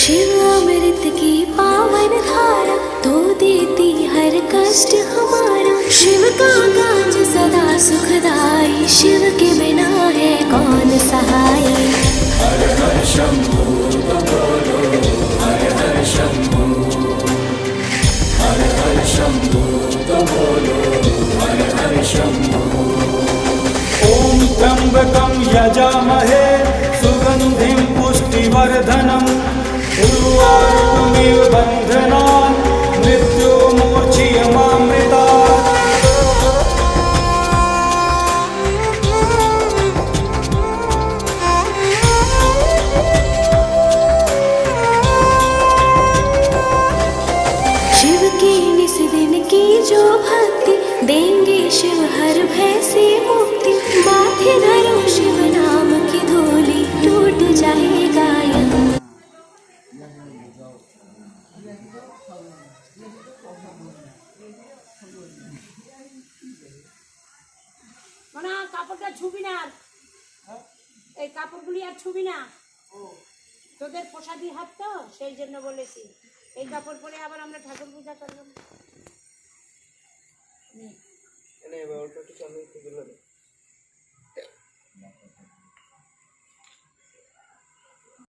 शिव अमृत की पावन धारा तो देती हर कष्ट हमारा। शिव का काज सदा सुखदाई, शिव के बिना है कौन सहाय। हर हर शंभू तो बोलो, हर हर शंभू, हर हर शंभू तो बोलो, हर हर शंभू। ओम त्र्यंबकं यजामहे सुगंधिं पुष्टिवर्धनम् उर्वारुकमिव बन्धनान् मृत्युर्मोचयमामृतात्। शिव की निस दिन की जो भक्ति, देंगे शिव हर भय से मुक्ति। माथे धरो शिव नाम की धूली, टूट जाएगा यम। না কাপড়টা ছুবি না, এই কাপড়গুলি আর ছুবি না, তোদের প্রসাদী হাত তো সেই জন্য বলেছি। এই কাপড় পরে আবার আমরা ঠাকুর পূজা করলাম।